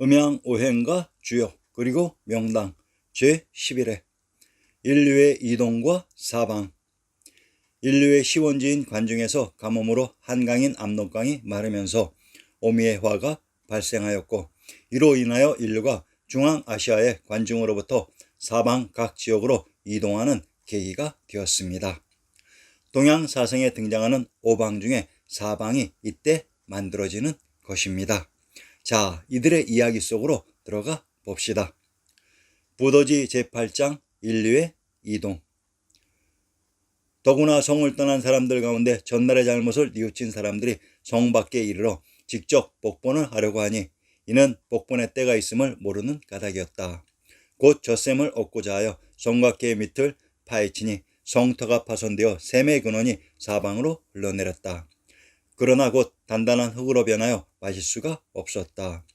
음양오행과 주요 그리고 명당 제11회 인류의 이동과 사방. 인류의 시원지인 관중에서 가뭄으로 한강인 압록강이 마르면서 오미의 화가 발생하였고, 이로 인하여 인류가 중앙아시아의 관중으로부터 사방 각 지역으로 이동하는 계기가 되었습니다. 동양사성에 등장하는 오방 중에 사방이 이때 만들어지는 것입니다. 자, 이들의 이야기 속으로 들어가 봅시다. 부더지 제8장 인류의 이동. 더구나 성을 떠난 사람들 가운데 전날의 잘못을 뉘우친 사람들이 성 밖에 이르러 직접 복본을 하려고 하니, 이는 복본의 때가 있음을 모르는 까닭이었다. 곧 젖샘을 얻고자 하여 성곽계 밑을 파헤치니 성터가 파손되어 샘의 근원이 사방으로 흘러내렸다. 그러나 곧 단단한 흙으로 변하여 마실 수가 없었다.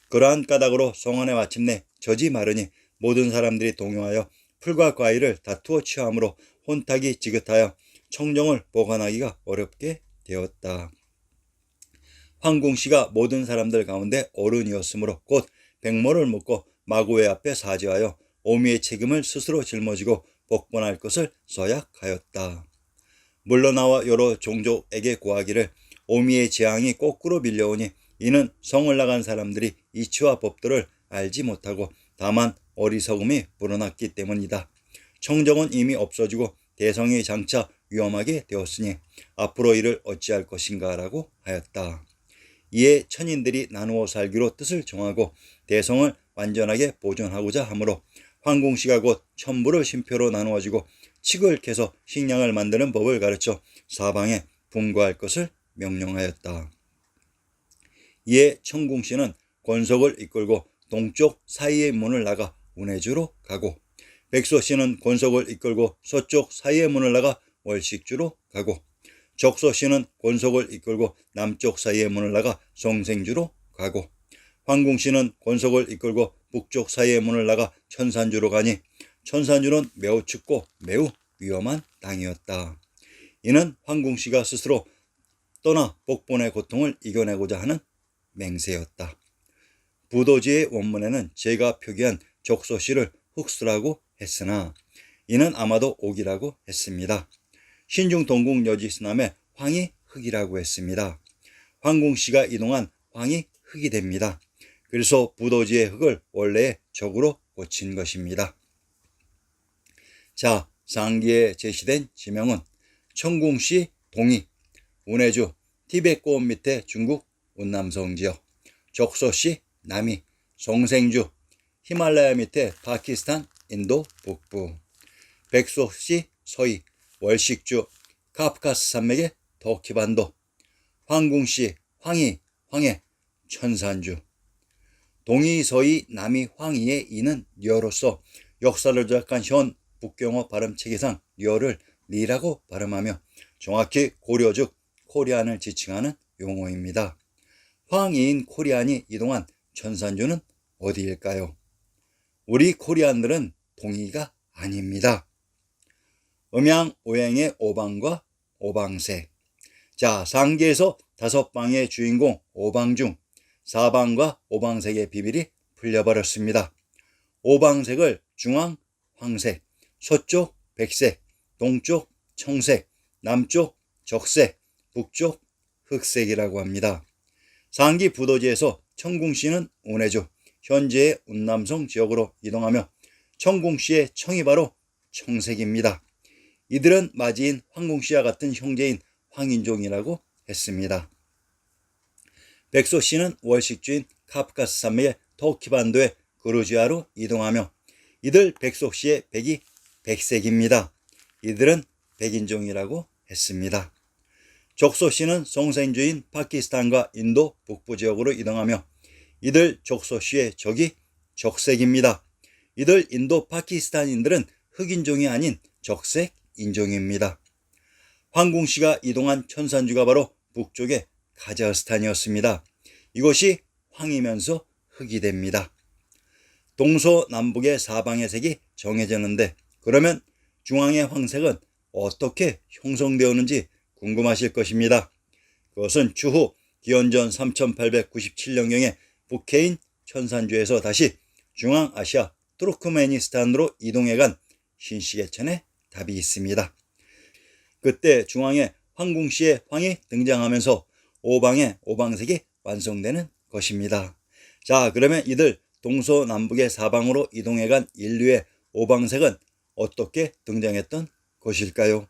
그러한 까닭으로 성 안에 마침내 젖이 마르니 모든 사람들이 동요하여 풀과 과일을 다투어 취함으로 혼탁이 지긋하여 청정을 보관하기가 어렵게 되었다. 황궁씨가 모든 사람들 가운데 어른이었으므로 곧 백모를 묻고 마구의 앞에 사죄하여 오미의 책임을 스스로 짊어지고 복본할 것을 서약하였다. 물러나와 여러 종족에게 고하기를 오미의 재앙이 거꾸로 밀려오니 이는 성을 나간 사람들이 이치와 법도를 알지 못하고 다만 어리석음이 불어났기 때문이다. 청정은 이미 없어지고 대성이 장차 위험하게 되었으니 앞으로 이를 어찌할 것인가 라고 하였다. 이에 천인들이 나누어 살기로 뜻을 정하고 대성을 완전하게 보존하고자 하므로 황궁씨가 곧 천부를 쉼표로 나누어지고 칡을 캐서 식량을 만드는 법을 가르쳐 사방에 분구할 것을 명령하였다. 이에 천궁씨는 권속을 이끌고 동쪽 사이의 문을 나가 운해주로 가고, 백소씨는 권속을 이끌고 서쪽 사이의 문을 나가 월식주로 가고, 적소씨는 권속을 이끌고 남쪽 사이의 문을 나가 성생주로 가고, 황궁씨는 권속을 이끌고 북쪽 사이의 문을 나가 천산주로 가니 천산주는 매우 춥고 매우 위험한 땅이었다. 이는 황궁씨가 스스로 떠나 복본의 고통을 이겨내고자 하는 맹세였다. 부도지의 원문에는 제가 표기한 적소씨를 흑수라고 했으나 이는 아마도 옥이라고 했습니다. 신중 동국 여지스남의 황이 흑이라고 했습니다. 황궁씨가 이동한 황이 흑이 됩니다. 그래서 부도지의 흑을 원래의 적으로 고친 것입니다. 자, 상기에 제시된 지명은 천궁씨 동이, 운해주 티벳 고원 밑에 중국 운남성 지역, 적소씨 남이, 성생주 히말라야 밑에 파키스탄 인도 북부, 백소씨 서이, 월식주 카프카스 산맥의 터키반도, 황궁씨 황이, 황해, 천산주. 동이, 서이, 남이, 황이의 이는 리어로서 역사를 조작한 현 북경어 발음체계상 리어를 리라고 발음하며 정확히 고려 즉 코리안을 지칭하는 용어입니다. 황이인 코리안이 이동한 천산주는 어디일까요? 우리 코리안들은 동이가 아닙니다. 음양오행의 오방과 오방색. 자, 상계에서 5방의 주인공 오방 중 사방과 오방색의 비밀이 풀려버렸습니다. 오방색을 중앙 황색, 서쪽 백색, 동쪽 청색, 남쪽 적색, 북쪽 흑색이라고 합니다. 상기 부도지에서 천궁씨는 운해주, 현재의 운남성 지역으로 이동하며 천궁씨의 청이 바로 청색입니다. 이들은 마지인 황궁씨와 같은 형제인 황인종이라고 했습니다. 백소씨는 월식주인 카프카스 산맥의 터키반도의 그루지아로 이동하며 이들 백소씨의 백이 백색입니다. 이들은 백인종이라고 했습니다. 적소씨는 성생주인 파키스탄과 인도 북부 지역으로 이동하며 이들 적소씨의 적이 적색입니다. 이들 인도 파키스탄인들은 흑인종이 아닌 적색 인종입니다. 황궁씨가 이동한 천산주가 바로 북쪽의 카자흐스탄이었습니다. 이곳이 황이면서 흑이 됩니다. 동서남북의 사방의 색이 정해졌는데, 그러면 중앙의 황색은 어떻게 형성되었는지 궁금하실 것입니다. 그것은 추후 기원전 3897년경에 북해인 천산주에서 다시 중앙아시아 투르크메니스탄으로 이동해간 신시계천의 답이 있습니다. 그때 중앙에 황궁시의 황이 등장하면서 오방의 오방색이 완성되는 것입니다. 자, 그러면 이들 동서남북의 사방으로 이동해간 인류의 오방색은 어떻게 등장했던 것일까요?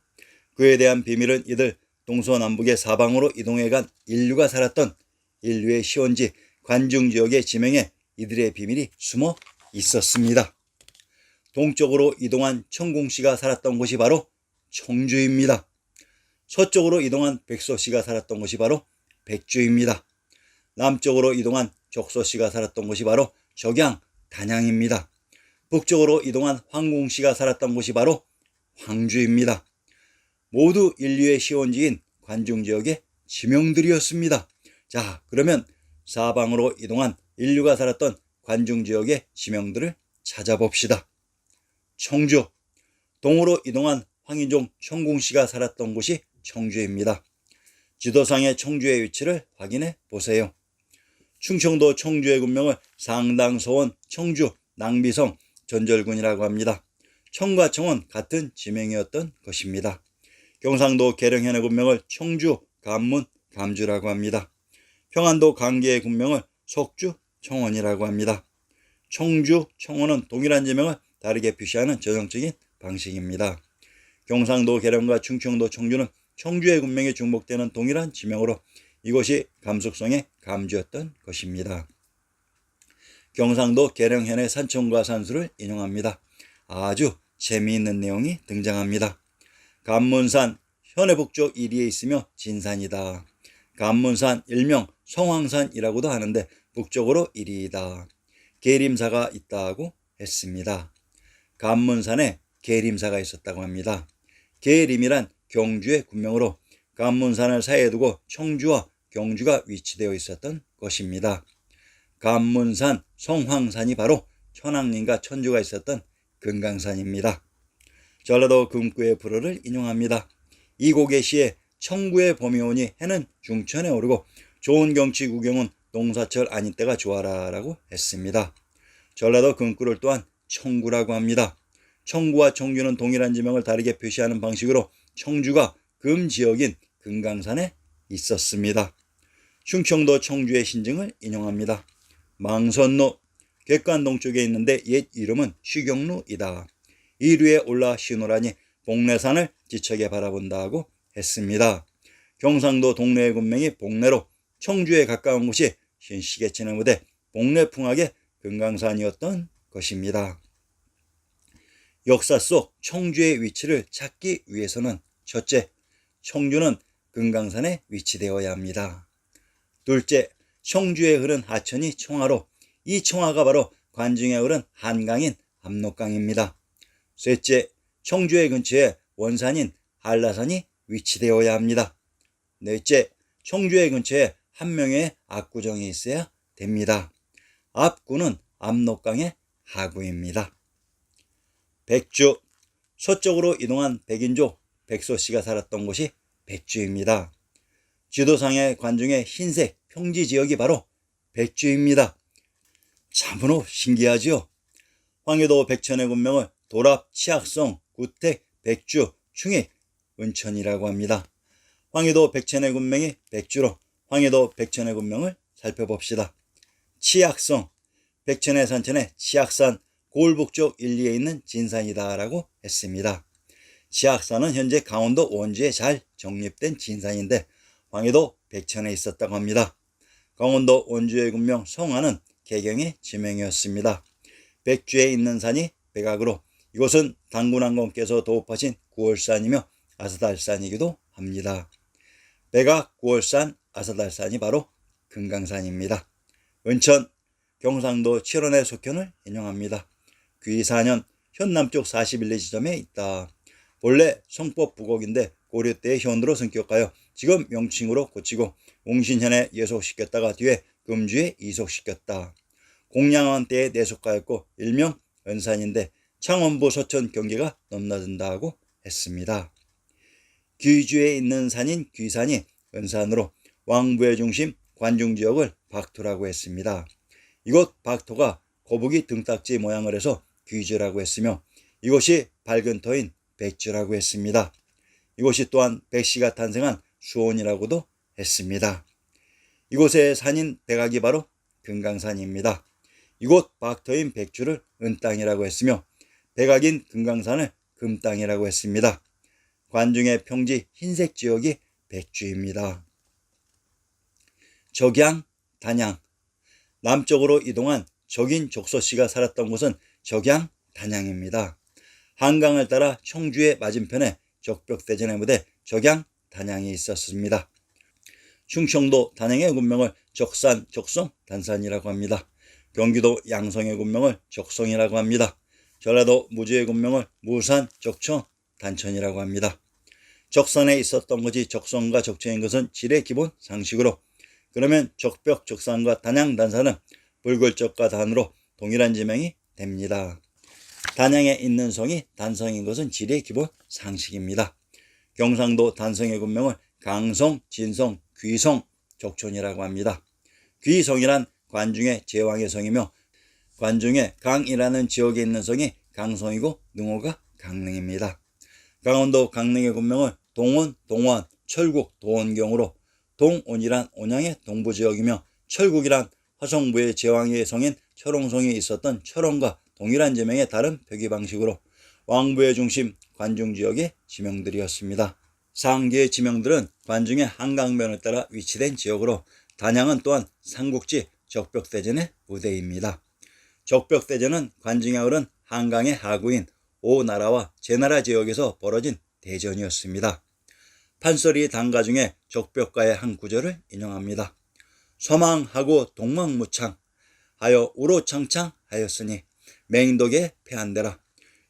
그에 대한 비밀은 이들 동서남북의 사방으로 이동해간 인류가 살았던 인류의 시원지 관중지역의 지명에 이들의 비밀이 숨어 있었습니다. 동쪽으로 이동한 청궁씨가 살았던 곳이 바로 청주입니다. 서쪽으로 이동한 백소씨가 살았던 곳이 바로 백주입니다. 남쪽으로 이동한 적소씨가 살았던 곳이 바로 적양, 단양입니다. 북쪽으로 이동한 황궁씨가 살았던 곳이 바로 황주입니다. 모두 인류의 시원지인 관중지역의 지명들이었습니다. 자, 그러면 사방으로 이동한 인류가 살았던 관중지역의 지명들을 찾아봅시다. 청주, 동으로 이동한 황인종 청궁씨가 살았던 곳이 청주입니다. 지도상의 청주의 위치를 확인해 보세요. 충청도 청주의 군명을 상당서원, 청주, 낭비성, 전절군이라고 합니다. 청과 청은 같은 지명이었던 것입니다. 경상도 계령현의 군명을 청주, 감문, 감주라고 합니다. 평안도 강계의 군명을 석주, 청원이라고 합니다. 청주, 청원은 동일한 지명을 다르게 표시하는 전형적인 방식입니다. 경상도 계령과 충청도 청주는 청주의 군명이 중복되는 동일한 지명으로 이곳이 감숙성의 감주였던 것입니다. 경상도 계령현의 산청과 산수를 인용합니다. 아주 재미있는 내용이 등장합니다. 감문산, 현해 북쪽 1위에 있으며 진산이다. 감문산 일명 성황산이라고도 하는데 북쪽으로 1위이다. 계림사가 있다고 했습니다. 감문산에 계림사가 있었다고 합니다. 계림이란 경주의 군명으로 감문산을 사이에 두고 청주와 경주가 위치되어 있었던 것입니다. 감문산, 성황산이 바로 천왕님과 천주가 있었던 금강산입니다. 전라도 금구의 불어를 인용합니다. 이곡의 시에 청구의 봄이 오니 해는 중천에 오르고 좋은 경치 구경은 농사철 아닌 때가 좋아라 라고 했습니다. 전라도 금구를 또한 청구라고 합니다. 청구와 청주는 동일한 지명을 다르게 표시하는 방식으로 청주가 금지역인 금강산에 있었습니다. 충청도 청주의 신증을 인용합니다. 망선로, 객관 동쪽에 있는데 옛 이름은 쉬경루이다. 이루에 올라 쉬노라니 복례산을 지척에 바라본다고 했습니다. 경상도 동래의 군명이 복례로 청주에 가까운 곳이 신시계천의 무대 복례풍악의 금강산이었던 것입니다. 역사 속 청주의 위치를 찾기 위해서는 첫째, 청주는 금강산에 위치되어야 합니다. 둘째, 청주에 흐른 하천이 청하로 이 청하가 바로 관중에 흐른 한강인 압록강입니다. 셋째, 청주의 근처에 원산인 한라산이 위치되어야 합니다. 넷째, 청주의 근처에 한 명의 압구정이 있어야 됩니다. 압구는 압록강의 하구입니다. 백주, 서쪽으로 이동한 백인족 백소씨가 살았던 곳이 백주입니다. 지도상의 관중의 흰색 평지지역이 바로 백주입니다. 참으로 신기하지요. 황해도 백천의 군명을 도랍, 치악성, 구택, 백주, 충익, 은천이라고 합니다. 황해도 백천의 군명이 백주로 황해도 백천의 군명을 살펴봅시다. 치악성, 백천의 산천에 치악산, 고을북쪽 1, 2에 있는 진산이다 라고 했습니다. 치악산은 현재 강원도 원주에 잘 정립된 진산인데 황해도 백천에 있었다고 합니다. 강원도 원주의 군명 성화는 개경의 지명이었습니다. 백주에 있는 산이 백악으로 이곳은 당군왕공께서 도읍하신 구월산이며 아사달산이기도 합니다. 백악, 구월산, 아사달산이 바로 금강산입니다. 은천, 경상도 칠원의 속현을 인용합니다. 귀사년, 현남쪽 41리 지점에 있다. 본래 성법 부곡인데 고려 때의 현으로 성격하여 지금 명칭으로 고치고 웅신현에 예속시켰다가 뒤에 금주에 이속시켰다. 공양왕 때에 내속하였고 일명 은산인데 창원부 서천 경계가 넘나든다고 했습니다. 귀주에 있는 산인 귀산이 은산으로 왕부의 중심 관중지역을 박토라고 했습니다. 이곳 박토가 거북이 등딱지 모양을 해서 귀주라고 했으며 이곳이 밝은 터인 백주라고 했습니다. 이곳이 또한 백씨가 탄생한 수원이라고도 했습니다. 이곳의 산인 백악이 바로 금강산입니다. 이곳 박터인 백주를 은땅이라고 했으며 백악인 금강산을 금땅이라고 했습니다. 관중의 평지 흰색 지역이 백주입니다. 적양, 단양. 남쪽으로 이동한 적인 족소씨가 살았던 곳은 적양, 단양입니다. 한강을 따라 청주의 맞은편에 적벽대전의 무대 적양, 단양이 있었습니다. 충청도 단양의 군명을 적산, 적송, 단산이라고 합니다. 경기도 양성의 군명을 적송이라고 합니다. 전라도 무주의 군명을 무산, 적천, 단천이라고 합니다. 적산에 있었던 것이 적성과 적천인 것은 질의 기본 상식으로 그러면 적벽, 적산과 단양, 단산은 불굴적과 단으로 동일한 지명이 됩니다. 단양에 있는 성이 단성인 것은 질의 기본 상식입니다. 경상도 단성의 군명을 강성, 진성, 귀성, 적촌이라고 합니다. 귀성이란 관중의 제왕의 성이며 관중의 강이라는 지역에 있는 성이 강성이고 능호가 강릉입니다. 강원도 강릉의 군명을 동온, 동원, 철국, 도원경으로 동온이란 온양의 동부지역이며 철국이란 화성부의 제왕의 성인 철옹성이 있었던 철옹과 동일한 지명의 다른 표기 방식으로 왕부의 중심 관중지역의 지명들이었습니다. 상기의 지명들은 관중의 한강변을 따라 위치된 지역으로 단양은 또한 삼국지 적벽대전의 무대입니다. 적벽대전은 관중에 흐른 한강의 하구인 오나라와 제나라 지역에서 벌어진 대전이었습니다. 판소리 단가 중에 적벽가의 한 구절을 인용합니다. 서망하고 동망무창 하여 우로창창 하였으니 맹독에 패한대라.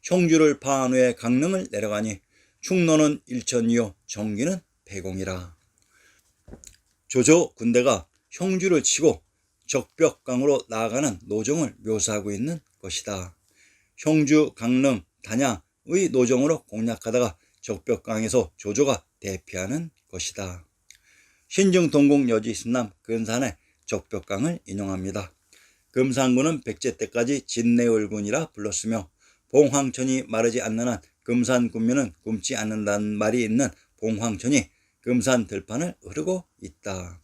형주를 파한 후에 강릉을 내려가니 충노는 일천이요 정기는 백공이라. 조조 군대가 형주를 치고 적벽강으로 나아가는 노정을 묘사하고 있는 것이다. 형주, 강릉, 단양의 노정으로 공략하다가 적벽강에서 조조가 대피하는 것이다. 신증동국 여지신남 근산의 적벽강을 인용합니다. 금산군은 백제 때까지 진내을군이라 불렀으며 봉황천이 마르지 않는 한 금산군민은 굶지 않는다는 말이 있는 봉황천이 금산 들판을 흐르고 있다.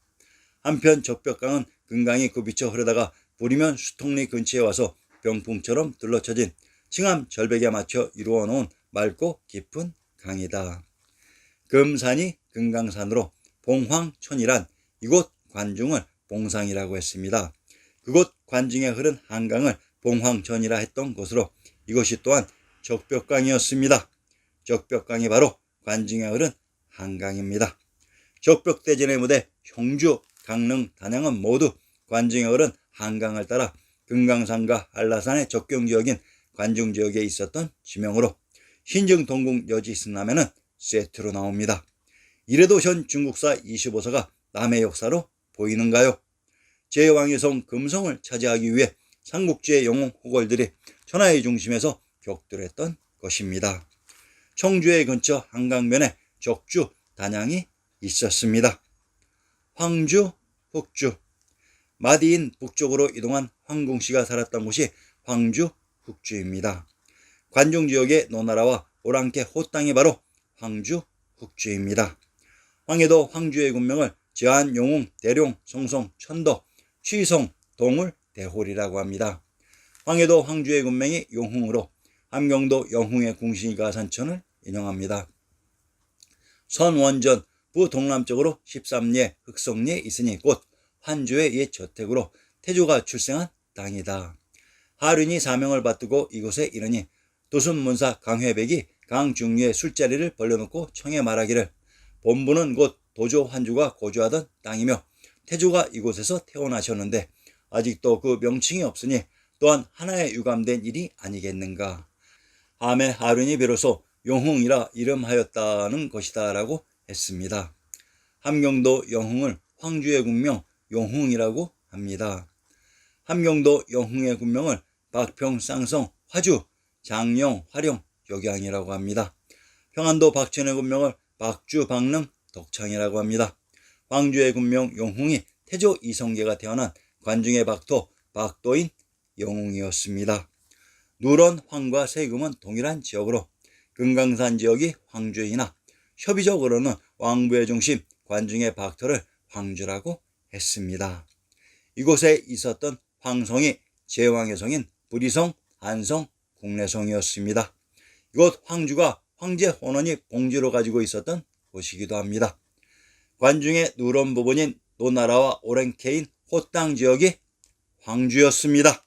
한편 적벽강은 금강이 굽이쳐 흐르다가 불이면 수통리 근처에 와서 병풍처럼 둘러쳐진 칭암 절벽에 맞춰 이루어 놓은 맑고 깊은 강이다. 금산이 금강산으로 봉황천이란 이곳 관중을 봉상이라고 했습니다. 그곳 관중에 흐른 한강을 봉황천이라 했던 것으로 이것이 또한 적벽강이었습니다. 적벽강이 바로 관중에 흐른 한강입니다. 적벽대전의 무대 형주, 강릉, 단양은 모두 관중에 흐른 한강을 따라 금강산과 한라산의 접경지역인 관중지역에 있었던 지명으로 신증동국 여지신남에는 세트로 나옵니다. 이래도 현 중국사 25사가 남의 역사로 보이는가요? 제왕의 성 금성을 차지하기 위해 삼국지의 영웅 호걸들이 천하의 중심에서 격돌했던 것입니다. 청주의 근처 한강변에 적주, 단양이 있었습니다. 황주, 흑주. 마디인 북쪽으로 이동한 황궁씨가 살았던 곳이 황주, 흑주입니다. 관중지역의 노나라와 오랑캐 호땅이 바로 황주, 흑주입니다. 황해도 황주의 군명을 제한, 용웅, 대룡, 성성, 천덕, 취성, 동울, 대홀이라고 합니다. 황해도 황주의 군명이 용흥으로 함경도 영흥의 궁시가 산천을 인용합니다. 선원전 부동남쪽으로 13리 흑성리에 있으니 곧 환주의 옛 저택으로 태조가 출생한 땅이다. 하륜이 사명을 받들고 이곳에 이르니 도순문사 강회백이 강중리에 술자리를 벌려놓고 청해 말하기를 본부는 곧 도조 환주가 거주하던 땅이며 태조가 이곳에서 태어나셨는데 아직도 그 명칭이 없으니 또한 하나의 유감된 일이 아니겠는가. 함에 하륜이 비로소 용흥이라 이름하였다는 것이다 라고 했습니다. 함경도 영흥을 황주의 군명 용흥이라고 합니다. 함경도 영흥의 군명을 박평, 쌍성, 화주, 장령, 화령, 역양이라고 합니다. 평안도 박천의 군명을 박주, 박릉, 덕창이라고 합니다. 황주의 군명 용흥이 태조 이성계가 태어난 관중의 박토 박도인 영웅이었습니다. 누런 황과 세금은 동일한 지역으로 금강산 지역이 황주이나 협의적으로는 왕부의 중심 관중의 박터를 황주라고 했습니다. 이곳에 있었던 황성이 제왕의 성인 부리성, 한성, 국내성이었습니다. 이곳 황주가 황제 혼원이 봉지로 가지고 있었던 곳이기도 합니다. 관중의 누런 부분인 노나라와 오랭캐인 호땅 지역이 황주였습니다.